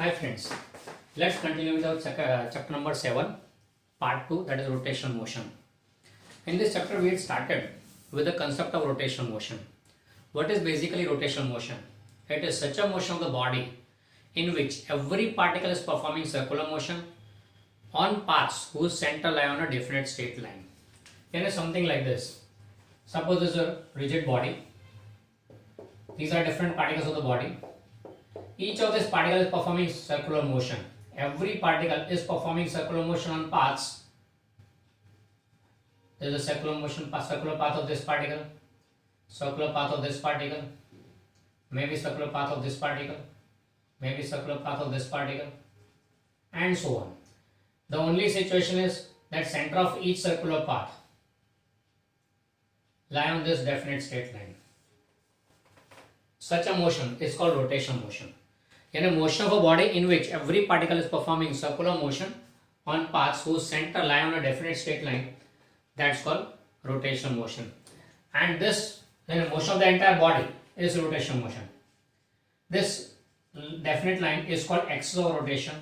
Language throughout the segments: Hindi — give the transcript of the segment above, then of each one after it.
Hi friends, let's continue with our chapter number 7, part 2, that is rotational motion. In this chapter we had started with the concept of rotational motion. What is basically rotational motion? It is such a motion of the body in which every particle is performing circular motion on paths whose center lie on a definite straight line. Something like this. Suppose this is a rigid body. These are different particles of the body. Each of these particles is performing circular motion. Every particle is performing circular motion on paths. There is a circular path of this particle, circular path of this particle, maybe circular path of this particle, maybe circular path of this particle, and so on. The only situation is that center of each circular path lie on this definite straight line. Such a motion is called rotational motion. Motion of a body in which every particle is performing circular motion on paths whose center lie on a definite straight line, that's called rotational motion. And this motion of the entire body is rotational motion. This definite line is called axis of rotation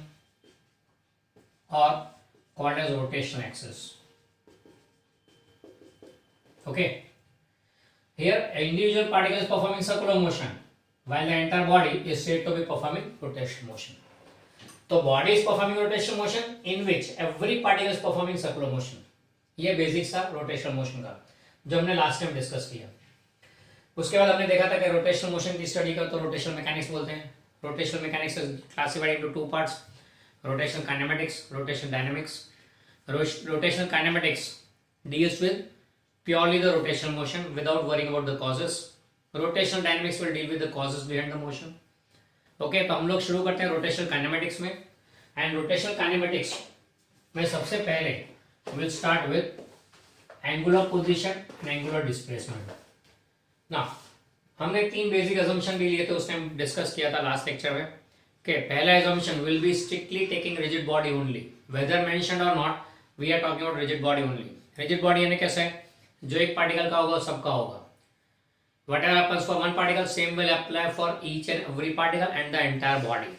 or called as rotational axis. Okay. Here individual particle is performing circular motion while the entire body is said to be performing rotational motion. So body is performing rotational motion in which every particle is performing circular motion. ये बेसिक्स था रोटेशनल मोशन का जो हमने लास्ट टाइम डिस्कस किया. उसके बाद हमने देखा था कि रोटेशनल मोशन की स्टडी का तो रोटेशनल मैकेनिक्स बोलते हैं. Rotational mechanics is classified into two parts, rotational kinematics, rotational dynamics. Rotational kinematics deals with purely the rotational motion without worrying about the causes. Rotational dynamics will deal with the causes behind the motion. Okay, तो हम लोग शुरू करते हैं रोटेशनल काइनेमेटिक्स में. एंड रोटेशनल काइनेमेटिक्स में सबसे पहले we'll start with angular position and angular displacement. Now, हमने तीन बेसिक assumption भी लिए थे, उस टाइम डिस्कस किया था लास्ट लेक्चर में. Okay, पहला assumption will be strictly taking rigid body only. Whether mentioned or not, we are talking about rigid body only. Rigid body यानी कैसा है? जो एक पार्टिकल का होगा सबका होगा. Whatever happens for one particle, same will apply for each and every particle and the entire body.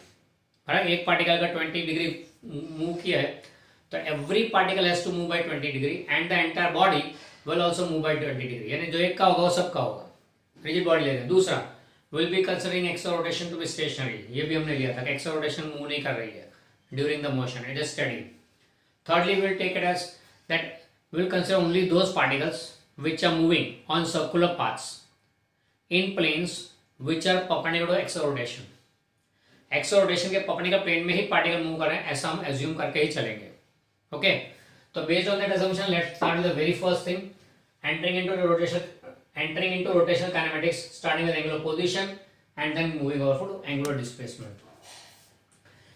एक पार्टिकल का 20 डिग्री मूव किया है तो every particle has to move by 20 degree and the entire body will also move by 20 degree. यानी जो एक का होगा वो सबका होगा. रिजिड बॉडी लेते हैं. दूसरा will be considering axis rotation to be stationary. ये भी हमने लिया था कि axis rotation मूव नहीं कर रही है during the motion, it is steady. Thirdly, we will take it as that we will consider only those particles which are moving on circular paths in planes which are perpendicular to axis rotation. Axis rotation के perpendicular plane में ही particle मूव कर रहे हैं ऐसा हम assume करके ही चलेंगे. Okay, so based on that assumption, let's start with the very first thing, entering into rotational kinematics, starting with angular position and then moving over to angular displacement.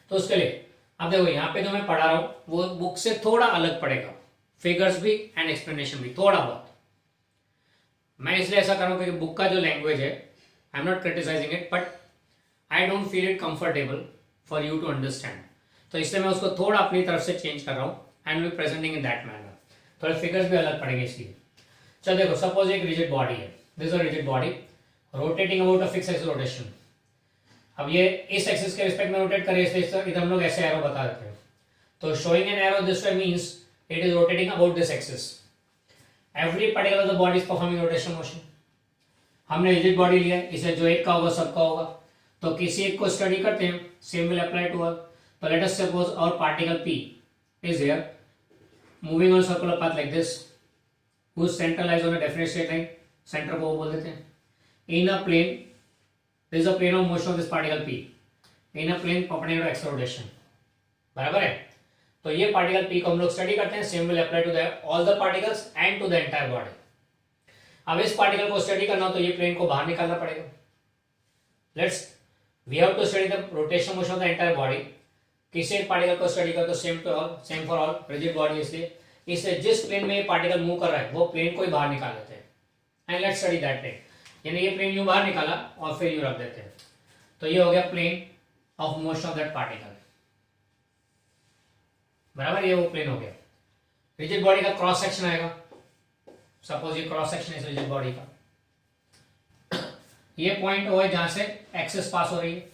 तो उसके लिए अब देखो यहाँ पे जो मैं पढ़ा रहा हूँ वो बुक से थोड़ा अलग पड़ेगा, फिगर्स भी एंड एक्सप्लेनेशन भी थोड़ा बहुत. मैं इसलिए ऐसा कर रहा हूँ क्योंकि बुक का जो लैंग्वेज है, I am not criticising it, but I don't feel it comfortable for you to understand. तो इसलिए मैं उसको थोड़ा अपनी तरफ से चेंज कर रहा हूँ and will presenting in that manner. थोड़े फिगर्स भी अलग पड़ेंगे इसलिए. चलो देखो, सपोज एक रिजिड बॉडी है, this is a rigid body rotating about a fix axis rotation. अब ये इस एक्सिस के रिस्पेक्ट में रोटेट करे इसलिए इधर हम लोग ऐसे एरो बता देते हैं. तो showing an arrow this way means it is rotating about this axis. Every particle of the body is performing rotational motion. हमने रिजिड बॉडी लिया, इसे जो एक का होगा सबका होगा. तो किसी एक को स्टडी करते हैं, same will apply to all. So let us suppose our particle P is here moving on circular path like this, whose center lies on a definite straight line. Center को वो बोल देते हैं. In a plane, there is a plane of motion of this particle P. In a plane perpendicular to axis rotation. बराबर है. तो ये particle P को हम लोग स्टडी करते हैं. Same will apply to the all the particles and to the entire body. अब इस particle को स्टडी करना हो तो ये plane को बाहर निकालना पड़ेगा. We have to study the rotational motion of the entire body. किसी एक पार्टिकल को स्टडी कर तो same for all rigid body. इसलिए जिस प्लेन में ये पार्टिकल मूव कर रहा है वो प्लेन को ही बाहर निकाल देते हैं and let's study that plane. यानी ये प्लेन यूं बाहर निकाला और फिर यूं रख देते हैं. तो ये हो गया plane of motion of that particle. बराबर, ये वो प्लेन हो गया. रिजिड बॉडी का क्रॉस सेक्शन आएगा. सपोज ये क्रॉस सेक्शन है रिजिड बॉडी का. ये पॉइंट वो है जहां से एक्सिस पास हो रही है.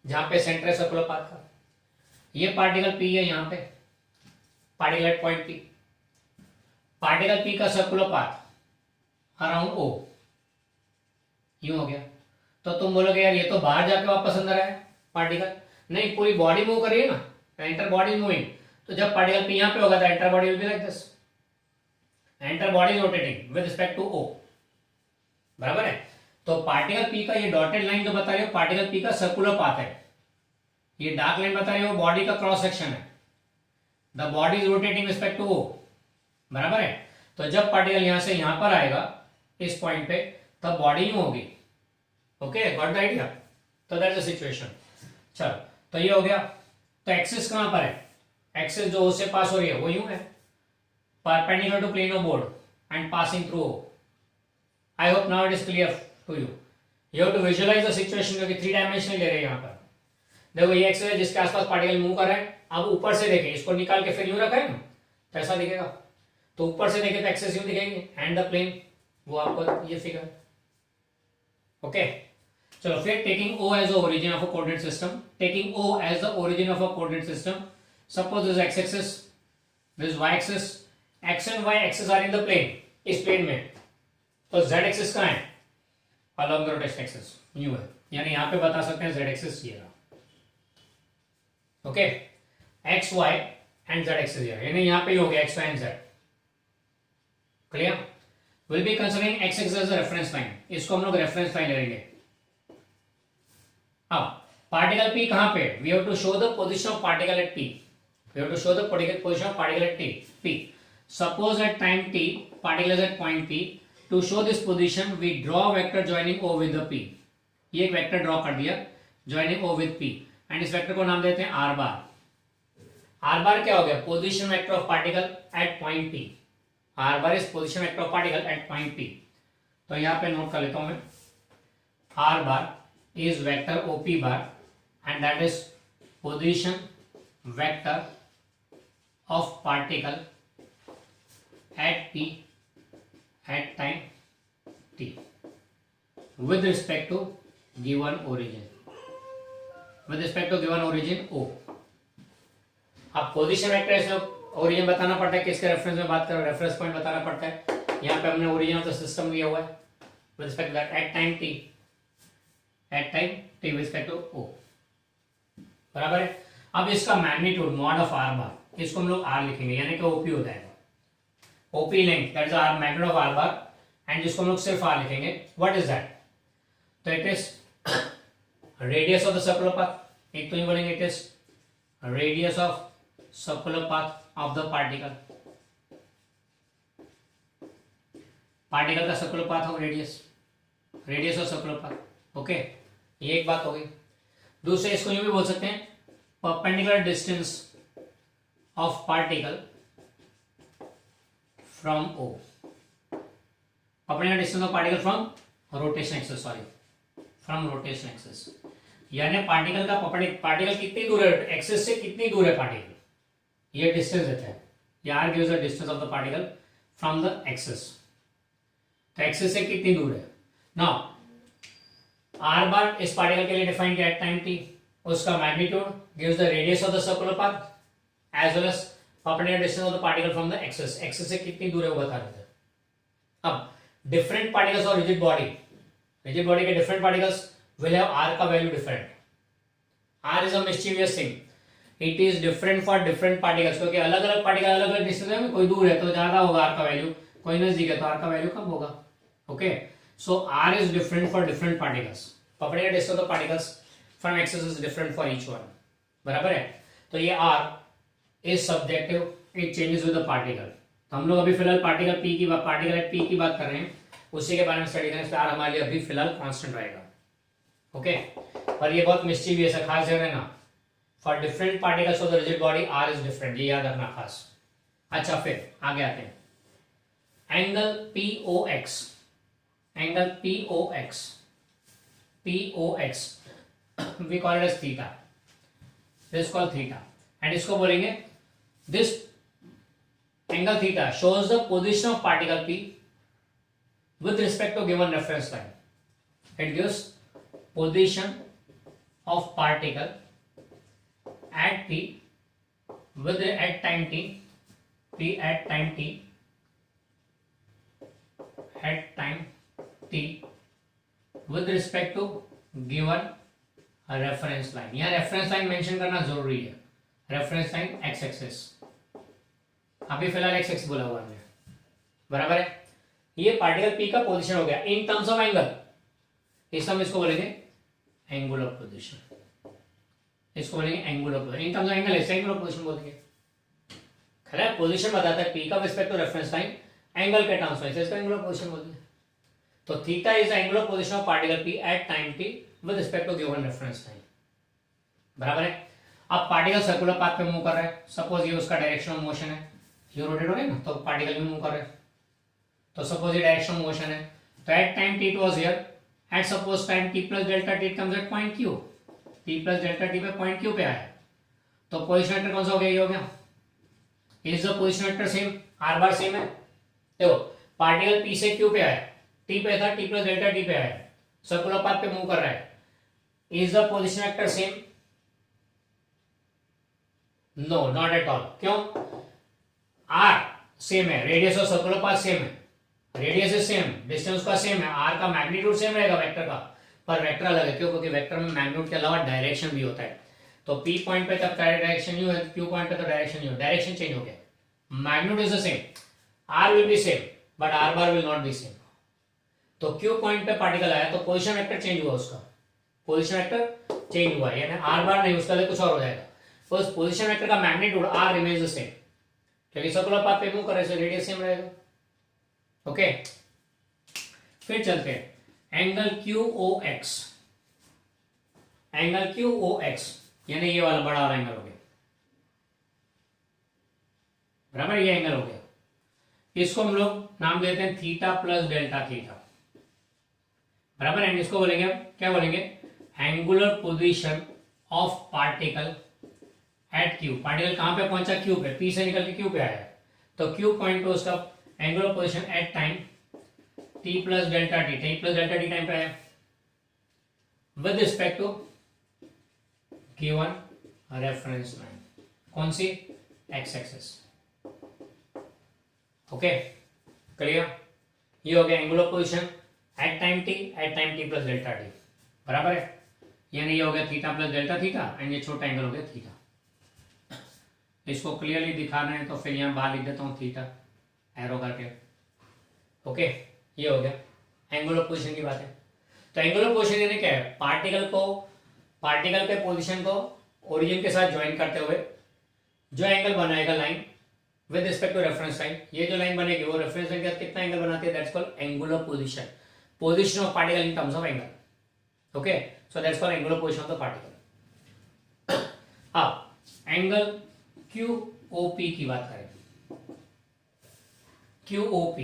जहां पे सेंटर है सर्कुलर पाथ का। ये पार्टिकल P है, यहाँ पे particle at point P, particle P का सर्कुलर पाथ अराउंड O, यूं हो गया। तो तुम बोलोगे यार ये तो बाहर जाके वापस अंदर आया पार्टिकल, नहीं पूरी बॉडी मूव कर रही है ना, एंटर बॉडी मूविंग, तो जब पार्टिकल P यहाँ पे होगा तो entire body will be like this, entire body rotating with respect to O, बराबर है। तो पार्टिकल P का ये डॉटेड लाइन जो बता रही हो पार्टिकल P का सर्कुलर पाथ है, ये डार्क लाइन बता रही हो बॉडी का क्रॉस सेक्शन है, the body is rotating respect to O, बराबर है। तो जब पार्टिकल यहां से यहां पर आएगा इस पॉइंट पे, तब बॉडी यूं होगी। Okay, got the idea. तो दैट्स द सिचुएशन। चलो, तो ये हो गया। तो एक्सिस कहां पर है, एक्सिस जो उससे पास हो रही है वो यूं है, perpendicular to plane of board and passing through O। I hope now it is clear to you. You have to visualise the situation, क्योंकि 3 डायमेंशनल ले रहे हैं यहाँ पर। देखो ये एक्सिस है जिसके आसपास पार्टिकल मूव कर रहा है। अब ऊपर से देखें, इसको निकाल के फिर यूं रखा है ना, तो ऐसा दिखेगा। तो ऊपर से देखें तो एक्सिस यूं दिखेंगे एंड द प्लेन, वो आपको ये फिगर। ओके, चलो फिर taking O as the origin of a coordinate system, taking O as the origin of a coordinate system, suppose this is x axis, this is y axis, x and y axis are in the plane, इस प्लेन में, तो z axis कहाँ है, along the rotation axis, यूं है, यानी यहाँ पे बता सकते हैं z axis ये रहा। Okay, x y and z axis ये रहा, यानी यहाँ पे ही हो गया x y and z। Clear? Will be considering x axis as a reference line, इसको हम लोग रेफरेंस लाइन ले लेंगे। अब पार्टिकल P कहां पे, we have to show the position of particle at P, we have to show the position of particle at P। Suppose at time t particle is at point P, to show this position we draw vector joining O with the P। ये एक वेक्टर ड्रॉ कर दिया joining O with P, and इस वेक्टर को नाम देते हैं R बार। R बार क्या हो गया, position vector of particle eight point P। R bar is position vector of particle eight point P। तो यहाँ पे नोट कर लेता हूं मैं, R bar is vector OP bar and that is position vector of particle at P at time t with respect to given origin, with respect to given origin O। अब पोजीशन वेक्टर से ओरिजिन बताना पड़ता है, किसके रेफरेंस में बात कर रहे हो, रेफरेंस पॉइंट बताना पड़ता है। यहाँ पे हमने ओरिजिन ऑफ द सिस्टम लिया हुआ है with respect to that at time t, at time t with respect to O, बराबर है। अब इसका मैग्नीट्यूड मॉड ऑफ R बार, इसको हम लोग R लिखेंगे, यानी कि OP हो जाएगा। OP length that is R magnitude of R bar, and जिसको हम लोग सिर्फ R लिखेंगे, व्हाट इज दैट, तो it is radius of the circular path. एक तो ये बोलेंगे it is radius of circular path of the particle, particle का सर्कुलर पाथ हो radius, radius of circular path. Okay, ये एक बात हो गई। दूसरे इसको यूं भी बोल सकते हैं, perpendicular distance of particle from O, perpendicular distance of particle from rotation axis, sorry from rotation axis, यानी पार्टिकल का पार्टिकल कितनी दूर है एक्सिस से, कितनी दूर है पार्टिकल, ये डिस्टेंस देता है। ये R gives the distance of the particle from the axis, तो एक्सिस से कितनी दूर है। नाउ R बार इस पार्टिकल के लिए डिफाइन किया एट टाइम t, उसका magnitude gives the radius of the circular path as well as perpendicular distance of the particle from the axis, axis से कितनी दूर है वो बता रहे थे। अब डिफरेंट पार्टिकल्स और रिजिड बॉडी, रिजिड बॉडी के different particles will have R का value different. R is a mischievous thing, it is different for different particles, क्योंकि अलग अलग पार्टिकल अलग अलग डिस्टेंस में, कोई दूर है तो ज्यादा होगा R का वैल्यू, कोई नजदीक है तो R का वैल्यू कम होगा। Okay, so R is different for different particles, perpendicular distance of the particles from axis is different for each one, बराबर है। तो ये R is subjective, it changes with the particle। तो हम लोग अभी फिलहाल पार्टिकल P की बात, पार्टिकल एट P की बात कर रहे हैं, उसी के बारे में स्टडी करें, R हमारे लिए अभी फिलहाल कांस्टेंट रहेगा। ओके, पर ये बहुत मिस्टीवियस है, खास ध्यान रहना, for different particles of the rigid body R is different, ये याद रखना खास। अच्छा, फिर आगे आते हैं, angle POX, angle POX, POX we call it as theta, this is called theta, and इसको बोलेंगे this angle theta shows the position of particle P with respect to given reference line, it gives position of particle at t with at time t, p at time t, at time t with respect to given reference line. यहाँ रेफरेंस लाइन मेंशन करना जरूरी है. रेफरेंस लाइन एक्स एक्सिस, अभी फिलहाल एक्स एक्सिस बोला हुआ है, बराबर है. ये पार्टिकल पी का पोजीशन हो गया इन टर्म्स ऑफ एंगल. इस हम इसको बोलेंगे एंगुलर पोजीशन, इसको बोलेंगे angular position. In terms of angle इसे एंगुलर पोजीशन बोलेंगे. खैर पोजीशन बताता है पी का respect to reference line angle के टर्म्स में, इसको एंगुलर पोजीशन बोलते हैं. तो theta is angular position of particle P at time T with respect to given reference line, बराबर है. अब पार्टिकल सर्कुलर पाथ पे मूव कर रहा है. सपोज ये उसका डायरेक्शन ऑफ मोशन है, ये रोटेट हो रहा है ना, तो पार्टिकल भी मूव कर रहा है. तो सपोज ये डायरेक्शन ऑफ मोशन है, तो at time T it was here, at suppose time T plus delta T comes at point Q. T plus delta T पे पॉइंट क्यू पे आया, तो पोजीशन वेक्टर कौन सा हो गया? ये हो गया. Is the position vector same? Are bar same है. देखो पार्टिकल पी से क्यू पे आया, टी पे था, टी प्लस डेल्टा टी पे आया, सर्कुलर पाथ पे मूव कर रहा है. Is the position vector same? No, not at all. क्यों? आर सेम है, radius of circular path same है, रेडियस इज सेम, डिस्टेंस का सेम है, आर का मैग्नीट्यूड सेम रहेगा वेक्टर का, पर वेक्टर अलग है. क्यों? क्योंकि वेक्टर में मैग्नीट्यूड के अलावा डायरेक्शन भी होता है. तो पी पॉइंट पे तब डायरेक्शन यू है, क्यू पॉइंट पे तो डायरेक्शन यू, डायरेक्शन चेंज हो गया. Magnitude is the same, R will be same but R bar will not be same. तो क्यू पॉइंट पे पार्टिकल आया तो पोजीशन वेक्टर चेंज हुआ, उसका पोजीशन वेक्टर चेंज हुआ, यानी आर बार नहीं, उसका लिए कुछ और हो जाएगा. तो उस पोजीशन वेक्टर का magnitude R remains the same, क्योंकि सर्कुलर पाथ पे मूव कर रहे हैं, रेडियस सेम रहेगा. ओके, फिर चलते हैं angle Q O X. Angle Q O X यानी ये वाला बड़ा वाला एंगल हो गया, बराबर. ये एंगल हो गया, इसको हम लोग नाम देते हैं थीटा प्लस डेल्टा थीटा, बराबर. एंड इसको बोलेंगे, क्या बोलेंगे? Angular position of particle eight Q. Particle कहां पे पहुंचा? क्यू पे. पी से निकल के क्यू पे आया, तो क्यू पॉइंट पे उसका angular position at time T plus delta T, T plus delta T time पे आया with respect to given reference line. कौन सी? X axis. Okay, clear. ये हो गया angular position at time T plus delta T, बराबर है. यानी ये हो गया theta plus delta theta, and ये छोटा एंगल हो गया थीटा. इसको क्लियरली दिखाना है तो फिर यहाँ बाहर लिख देता हूँ थीटा एरो करके. ओके, ये हो गया एंगुलर पोजीशन की बात है. तो एंगुलर पोजीशन यानी क्या है? पार्टिकल के पोजीशन को ओरिजिन के साथ ज्वाइन करते हुए जो एंगल बनाएगा line with respect to reference line, ये जो लाइन बनेगी वो रेफरेंस लाइन के साथ कितना एंगल बनाती है? That's called angular position. Position of particle in terms of angle. Okay, so that's called angular position of the particle. अब एंगल QOP की बात करें. QOP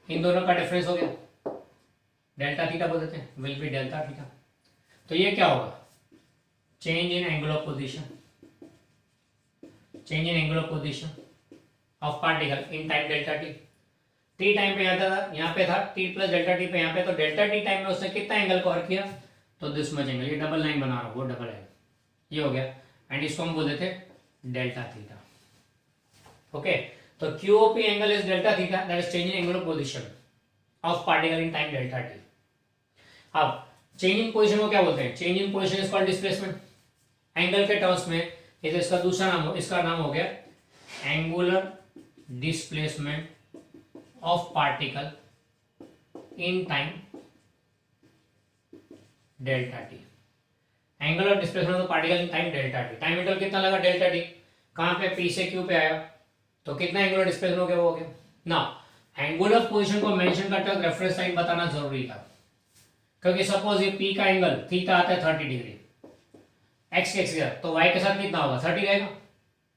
इन दोनों का डिफरेंस हो गया, डेल्टा थीटा बोल देते हैं, विल बी डेल्टा थीटा. तो ये क्या होगा? Change in angular position, change in angular position of particle in time delta T. T time पे यहाँ पे था टी प्लस डेल्टा टी पे यहाँ पे, तो डेल्टा टी टाइम में उसने कितना एंगल कवर किया? तो दिस मच एंगल. ये डबल लाइन बना रहा हूँ, वो डबल है, ये हो गया. एंड इसको हम बोल देते हैं डेल्टा थीटा. ओके, तो QOP angle is delta theta, that is change in angular position of particle in time delta T. अब चेंज इन पोजीशन को क्या बोलते हैं? Change in position is called displacement. Angle के टर्म्स में ये तो इसका दूसरा नाम, इसका नाम हो गया angular displacement of particle in time delta T. Angular displacement of particle in time delta T. Time interval कितना लगा? Delta T. कहां पे? पी से क्यू पे आया, तो कितना एंगुलर डिस्प्लेसमेंट हो गया? वो हो गया ना. एंगुलर पोजीशन को मेंशन करते वक्त रेफरेंस लाइन बताना जरूरी था, क्योंकि सपोज ये पी का एंगल थीटा आता है 30 डिग्री एक्स एक्स, तो वाई के साथ कितना होगा? 30 रहेगा.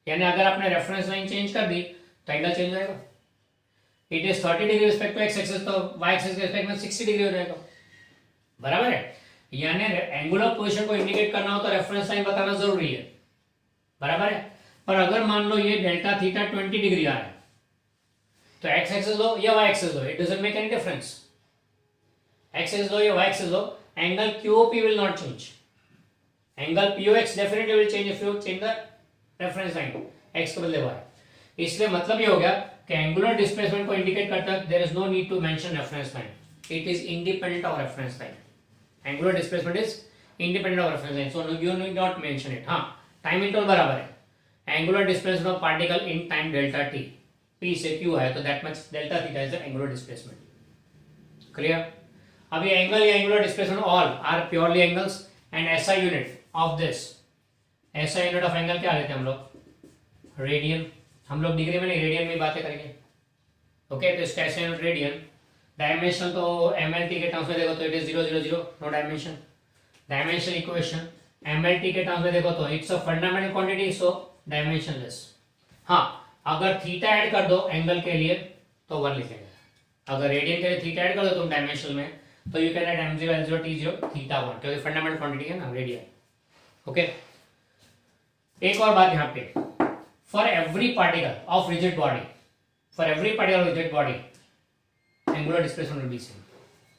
यानी अगर आपने रेफरेंस लाइन चेंज कर दी तो एंगल चेंज हो जाएगा. It is 30 degree respect to X axis, तो वाई एक्सिस के रिस्पेक्ट में 60 डिग्री हो जाएगा, बराबर है. यानी एंगुलर पोजीशन को इंडिकेट करना हो तो रेफरेंस लाइन बताना जरूरी है, बराबर है. पर अगर मान लो ये डेल्टा थीटा 20 डिग्री आ रहा है, तो एक्स एक्सिस लो या वाई एक्सिस लो, it doesn't make any difference. X axis लो या वाई एक्सिस लो, angle QOP will not change. Angle POX definitely will change if you change the reference line, x के बदले y। इसलिए मतलब ये हो गया कि एंगुलर डिस्प्लेसमेंट को इंडिकेट करता है there is no need to mention reference line, it is independent of reference line. Angular displacement is independent of reference line, so you need not mention it. हाँ, टाइम इंटरवल बराबर है, angular displacement of particle in time delta T, p से q है तो that much delta theta is the angular displacement. Clear? अब ये एंगल या angular displacement all are purely angles and SI unit of this, SI unit of angle क्या लेते हैं हम लोग? रेडियन। हम लोग डिग्री में नहीं रेडियन में बातें करेंगे। ओके, तो इसका SI यूनिट रेडियन। डायमेंशन तो MLT के टर्म्स में देखो तो it is 0 0 0, no dimension. Dimension equation MLT के टर्म्स में देखो तो it's a fundamental quantity, so dimensionless. हाँ, अगर थीटा ऐड कर दो एंगल के लिए तो 1 लिखेंगे। अगर रेडियन के लिए थीटा ऐड कर दो तुम डायमेंशनल में तो you can add m0 l0 t0 theta 1, क्योंकि फंडामेंटल क्वांटिटी है ना रेडियन। ओके, एक और बात यहाँ पे, for every particle of rigid body, for every particle of rigid body angular displacement will be same.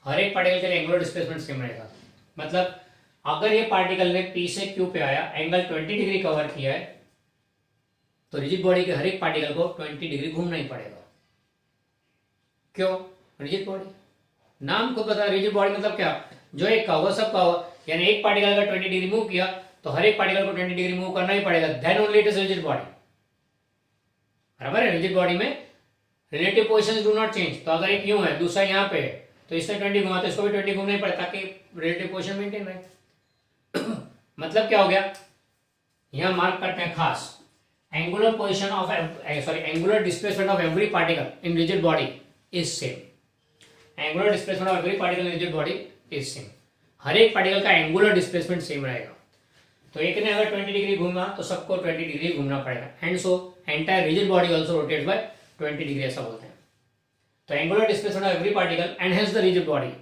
हर एक पार्टिकल के लिए एंगुलर डिस्प्लेसमेंट सेम रहेगा। मतलब अगर ये पार्टिकल ने P से Q पे आया, एंगल 20 डिग्री कवर किया है, तो रिजिड बॉडी के हर एक पार्टिकल को 20 डिग्री घूमना ही पड़ेगा। क्यों? रिजिड बॉडी, नाम को पता, रिजिड बॉडी मतलब क्या? जो एक का होगा सबका होगा, यानी एक पार्टिकल अगर 20 डिग्री मूव किया तो हर एक पार्टिकल को 20 डिग्री मूव करना ही पड़ेगा, then only it is rigid body. बराबर है? रिजिड बॉडी में relative positions do not change. तो अगर एक यूं है दूसरा यहाँ पे है तो इसने 20 घुमा तो इसको भी 20 घूमना ही पड़ेगा ताकि रिलेटिव पोजीशन मेंटेन रहे। मतलब क्या हो गया? यहां मार्क करते हैं खास, angular position of angular displacement of every particle in rigid body is same. Angular displacement of every particle in rigid body is same. हर एक पार्टिकल का एंगुलर डिस्प्लेसमेंट सेम रहेगा। तो एक ने अगर 20 डिग्री घूमा तो सबको 20 डिग्री घूमना पड़ेगा, and so entire rigid body also rotates by 20 degree, ऐसा बोलते हैं। तो angular displacement of every particle and hence the rigid body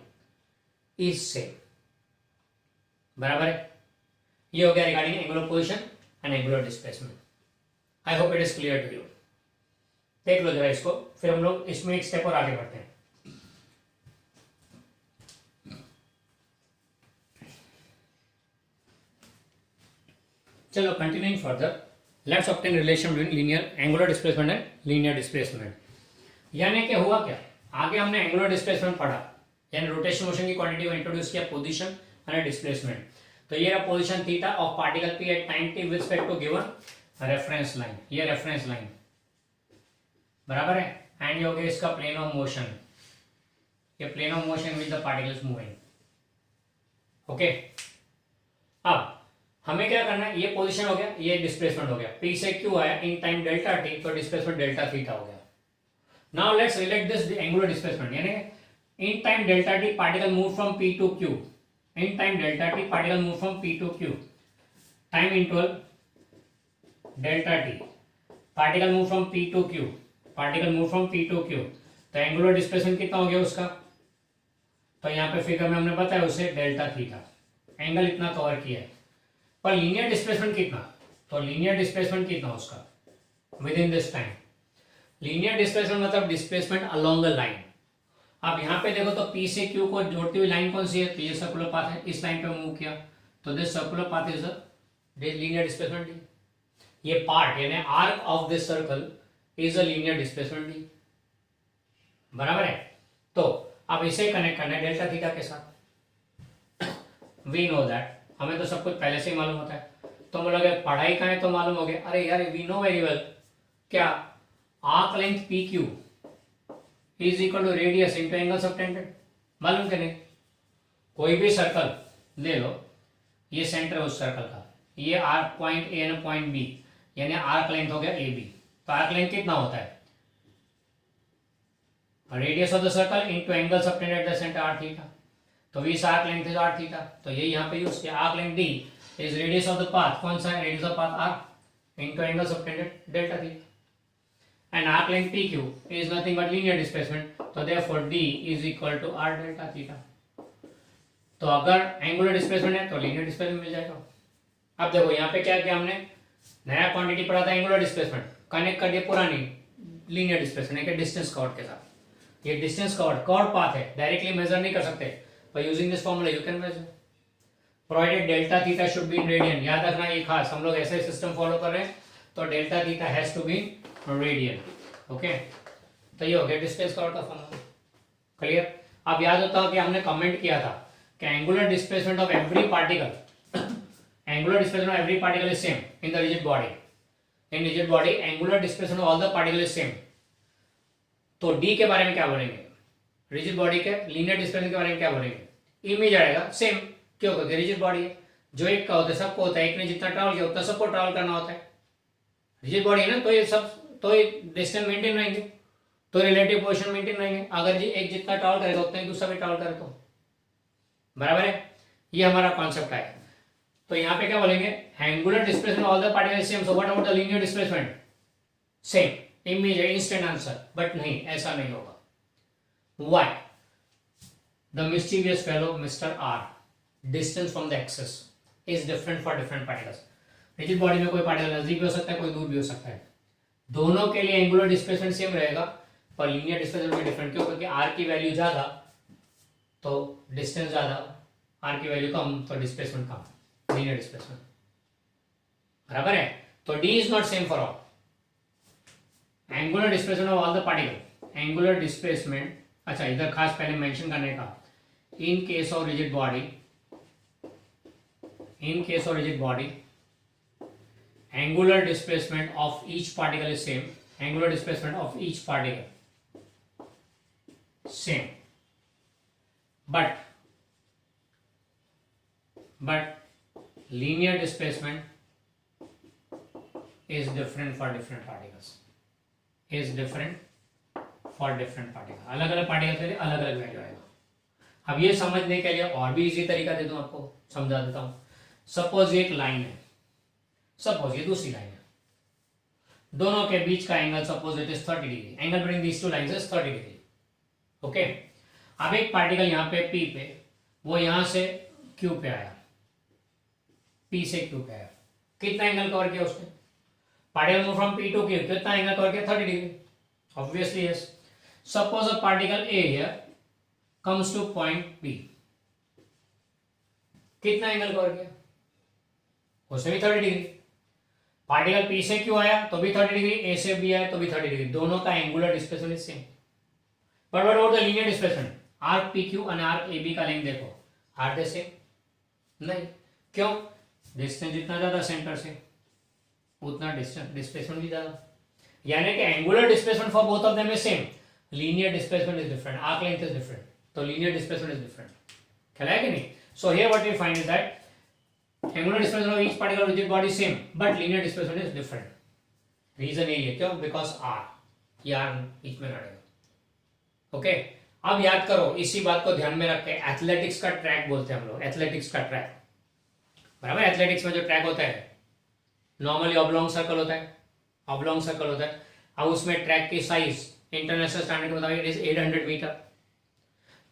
is same. बराबर है? ये हो गया regarding angular position and angular displacement. I hope it is clear to you. देख लो जरा इसको, फिर हम लोग इसमें एक स्टेप और आगे बढ़ते हैं। चलो continuing further, let's obtain relation between linear angular displacement and linear displacement. यानी कि हुआ क्या, आगे हमने एंगुलर डिस्प्लेसमेंट पढ़ा, यानी रोटेशन मोशन की क्वांटिटी को इंट्रोड्यूस किया, पोजीशन एंड डिस्प्लेसमेंट। तो ये रहा position theta of particle p at time t with respect to given reference line, ये रेफरेंस लाइन। बराबर है? एंड ये हो गया इसका प्लेन ऑफ मोशन, ये plane of motion with the particles moving. Okay, अब हमें क्या करना है, ये पोजीशन हो गया, ये डिस्प्लेसमेंट हो गया, P से Q आया इन टाइम डेल्टा t, तो डिस्प्लेसमेंट डेल्टा थीटा हो गया। Now let's relate this angular displacement, यानी in time delta t particle move from P to Q, in time delta t particle move from P to Q, time interval delta t particle move from P to Q, particle move from P to Q, तो एंगुलर डिस्प्लेसमेंट कितना हो गया उसका? तो यहाँ पे फिगर में हमने बताया उसे डेल्टा थीटा, एंगल इतना कवर किया है। पर लीनियर डिस्प्लेसमेंट कितना? तो लीनियर डिस्प्लेसमेंट कितना उसका with in this time? Linear displacement मतलब डिस्प्लेसमेंट अलोंग द लाइन। अब यहाँ पे देखो तो P से Q को जोड़ती हुई लाइन कौन सी है? तो ये सर्कुलर पाथ है, इस लाइन पे मूव किया तो this circular path is the linear displacement. ये पार्ट यानी arc of this circle is a linear displacement D. बराबर है? तो अब इसे कनेक्ट करना है डेल्टा थीटा के साथ। वी नो दैट, हमें तो सब कुछ पहले से ही मालूम होता है। तो बोलोगे पढ़ाई का है तो मालूम हो गया, अरे यार वी नो वेरी वेल, क्या arc length P Q is equal to radius into angle subtended, मालूम कि नहीं? कोई भी सर्कल ले लो, ये सेंटर है उस सर्कल का, ये arc point A and point B, यानी आर्क लेंथ हो गया ए बी। तो आर्क लेंथ कितना होता है? Radius of the circle into angle subtended at the centre R theta. तो इस arc length is R theta, तो ये यहाँ पे यूज किया। Arc length D is radius of the path, कौन सा है? Radius of path R into angle subtended delta theta. And arc length P Q is nothing but linear displacement, तो therefore D is equal to R delta theta. तो अगर एंगुलर डिस्प्लेसमेंट है तो लीनियर डिस्प्लेसमेंट मिल जाएगा। अब देखो यहाँ पे क्या किया हमने, नया क्वांटिटी पढ़ा था एंगुलर डिस्प्लेसमेंट, कनेक्ट कर दिया पुरानी लीनियर डिस्प्लेसमेंट के डिस्टेंस कवर्ड के साथ। ये डिस्टेंस कवर्ड पाथ है, डायरेक्टली मेजर नहीं कर सकते, पर using this formula you can measure. Provided delta theta should be in radian, याद रखना ये खास, हम लोग ऐसे सिस्टम फॉलो कर रहे हैं तो delta theta has to be in radian. Okay, तो ये हो गया डिस्प्लेस का फॉर्मूला। क्लियर? अब याद होता हो कि हमने कमेंट किया था कि angular displacement of every particle angular displacement of every particle is same in the rigid body. In rigid body angular displacement of all the particle is same. तो डी के बारे में क्या बोलेंगे? रिजिड बॉडी के लीनियर डिस्प्लेसमेंट के बारे में क्या बोलेंगे? इमेज आएगा सेम। क्यों? क्योंकि रिजिड बॉडी है, जो एक का होता है सबको होता है, एक ने जितना ट्रैवल किया उतना सबको ट्रैवल करना होता है। रिजिड बॉडी है ना, तो ये सब तो डिस्टेंस मेंटेन रहेंगे, तो रिलेटिव पोजीशन मेंटेन रहेंगे। अगर जी एक जितना ट्रैवल करेगा उतना ही दूसरा भी ट्रैवल करे तो बराबर है। ये हमारा कॉन्सेप्ट है। तो यहाँ पे क्या बोलेंगे? Angular displacement all the particles same, so what about the linear displacement? Same. Image है, इंस्टेंट आंसर। बट नहीं, ऐसा नहीं होगा। Why? The mischievous fellow Mr. R, distance from the axis is different for different particles. Rigid body में कोई पार्टिकल नजदीक भी हो सकता है, कोई दूर भी हो सकता है। दोनों के लिए एंगुलर डिस्प्लेसमेंट सेम रहेगा, पर लीनियर डिस्प्लेसमेंट में डिफरेंट। क्यों? क्योंकि r की वैल्यू ज्यादा तो डिस्टेंस ज्यादा, r की वैल्यू कम तो डिस्प्लेसमेंट कम, लीनियर डिस्प्लेसमेंट। बराबर है? तो d is not same for all. Angular displacement of all the particle, angular displacement, अच्छा इधर खास पहले मेंशन करने का, इन case of rigid body, in case of rigid body angular displacement of each particle is same, angular displacement of each particle same, but linear displacement is different for different particles, is different for different particles। अलग अलग पार्टिकल के लिए अलग अलग वैल्यू आएगा। अब ये समझने के लिए और भी इजी तरीका दे दूं आपको, समझा देता हूं। सपोज एक लाइन है, सपोज ये दूसरी लाइन है, दोनों के बीच का angle suppose it is 30 degree, angle between these two lines is 30 degree. Okay, अब एक पार्टिकल यहाँ पे P पे, वो यहां से Q पे आया, P से Q पे आया, कितना एंगल कवर किया उसने? Particle move from P to Q, कितना एंगल कवर किया? 30 degree. Obviously yes. Suppose a particle A here comes to point P, कितना एंगल कवर किया? उससे भी 30 डिग्री। पार्टिकल P से Q आया तो भी 30 डिग्री, A से B आया तो भी 30 डिग्री। दोनों का angular displacement same. But what about the linear displacement? Arc PQ और आर्क AB का लेंथ देखो, आर दे सेम? नहीं। क्यों? डिस्टेंस जितना ज्यादा सेंटर से उतना डिस्प्लेसमेंट भी ज्यादा, यानी कि angular displacement for both of them is same, linear displacement is different, arc length is different, तो लीनियर डिस्प्लेसमेंट इज डिफरेंट। ख्याल है कि नहीं? So here what we find is that angular displacement of each particle rigid body same, but linear displacement is different. Reason यही है, क्यों? बिकॉज आर, ये आर बीच में लड़ेगा। ओके, अब याद करो, इसी बात को ध्यान में रख के एथलेटिक्स का ट्रैक बोलते हैं हम लोग, एथलेटिक्स का ट्रैक। बराबर? एथलेटिक्स में जो ट्रैक होता है नॉर्मली ऑब्लॉन्ग सर्कल होता है, ऑब्लॉन्ग सर्कल होता है। अब उसमें ट्रैक की साइज इंटरनेशनल स्टैंडर्ड के मुताबिक इट इज 800 मीटर।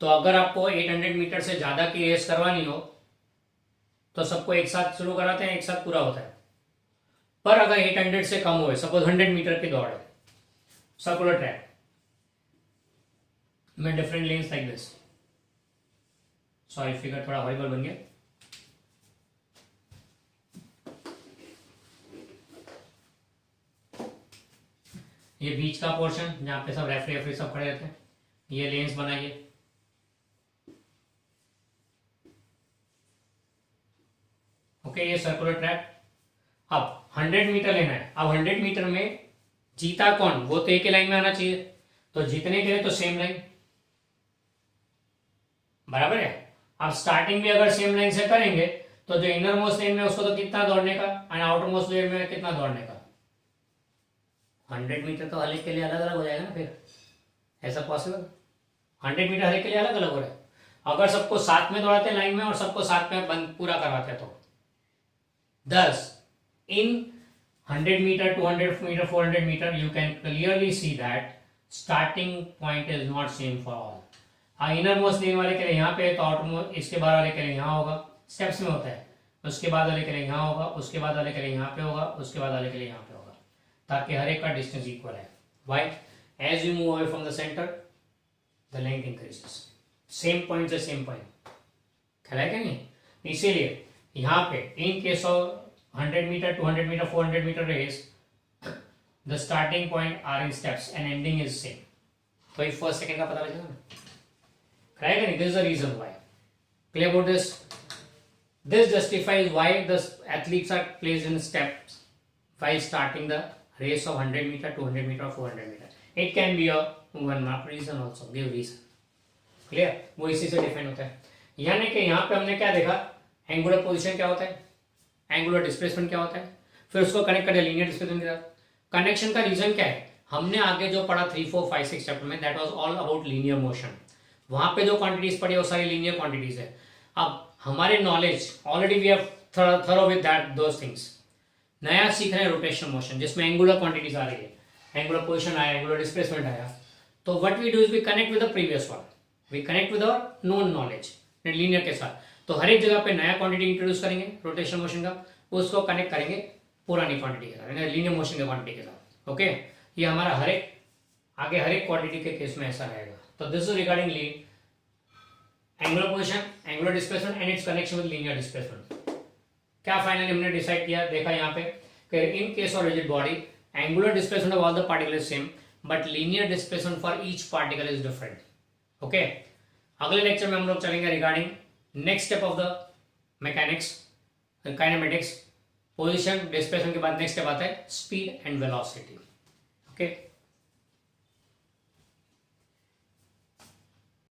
तो अगर आपको 800 मीटर से ज्यादा की रेस करवानी हो तो सबको एक साथ शुरू कराते हैं, एक साथ पूरा होता है। पर अगर 800 से कम हुए, सपोज 100 मीटर की दौड़ है, सर्कुलर ट्रैक में different lens like this, sorry figure थोड़ा हॉरिबल बन गया। ये बीच का पोर्शन जहां पे सब रेफरी सब खड़े रहते हैं, ये लेंस बनाइए। ओके, ये सर्कुलर ट्रैक। अब 100 मीटर लेना है। अब 100 मीटर में जीता कौन? वो तो एक ही लाइन में आना चाहिए, तो जीतने के लिए तो सेम लाइन। बराबर है? अब स्टार्टिंग भी अगर सेम लाइन से करेंगे तो जो इनर मोस्ट लेन में उसको तो कितना दौड़ने का, एंड आउटर मोस्ट लेन में कितना दौड़ने का। 100 मीटर तो हर एक के लिए अलग अलग हो जाएगा ना, फिर ऐसा पॉसिबल? 100 मीटर हर एक के लिए अलग अलग हो रहा है। अगर सबको साथ में दौड़ाते हैं लाइन में और सबको साथ में बंद पूरा करवाते हैं तो 10 in 100 metre, 200 metre, 400 meter, you can clearly see that starting point is not same for all. Inner most lane वाले के लिए यहाँ पे, तो आउटर मोस्ट इसके बाद वाले के लिए यहाँ होगा, स्टेप्स में होता है। उसके बाद वाले के लिए यहाँ होगा, उसके बाद वाले के लिए यहाँ पे होगा, उसके बाद वाले के लिए यहाँ पे होगा, ताकि हर एक का डिस्टेंस इक्वल है। Why? As you move away from the center, the length increases. Same point से same point, ख्याल है क्या नहीं? इसीलिए यहाँ पे in case of 100 metre, 200 metre, 400 metre race, the starting point are in steps and ending is same. तो ये फर्स्ट सेकंड का पता लगेगा ना, कराएगा नहीं। This is the reason why, clear about this. This justifies why the athletes are placed in steps while starting the race of 100 meter, 200 meter, or 400 meter. It can be a one mark reason also. Give reason. Clear? वो इसी से डिफाइन होता है। यानी कि यहाँ पे हमने क्या देखा, एंगुलर पोजीशन क्या होता है, एंगुलर डिस्प्लेसमेंट क्या होता है, फिर उसको कनेक्ट करें लीनियर डिस्प्लेसमेंट के साथ। कनेक्शन का रीजन क्या है, हमने आगे जो पढ़ा 3, 4, 5, 6 चैप्टर में, that was all about linear motion. वहां पे जो क्वांटिटीज पढ़ी वो सारी लीनियर क्वांटिटीज है। अब हमारे knowledge already we have thorough with that those things. नया सीख रहे हैं रोटेशनल मोशन, जिसमें एंगुलर क्वांटिटीज आ रही है, एंगुलर पोजीशन आया, एंगुलर डिस्प्लेसमेंट आया। तो what we do is we connect with the previous one, we connect with our known knowledge linear के साथ। तो हर एक जगह पे नया क्वांटिटी इंट्रोड्यूस करेंगे रोटेशनल मोशन का, उसको कनेक्ट करेंगे पुरानी क्वांटिटी के साथ, लीनियर मोशन के क्वांटिटी के साथ। ओके, ये हमारा हर एक आगे हर एक क्वांटिटी के केस में ऐसा रहेगा। तो this is regarding angular position, angular displacement and it's connection with linear displacement. क्या फाइनली हमने डिसाइड किया, देखा यहाँ पे कि इन case of rigid body angular displacement of all the particle is same, but linear displacement for each particle is different. Okay, अगले लेक्चर में हम लोग चलेंगे regarding next step of the mechanics kinematics. Position displacement के बाद नेक्स्ट स्टेप आता है स्पीड एंड वेलोसिटी। ओके।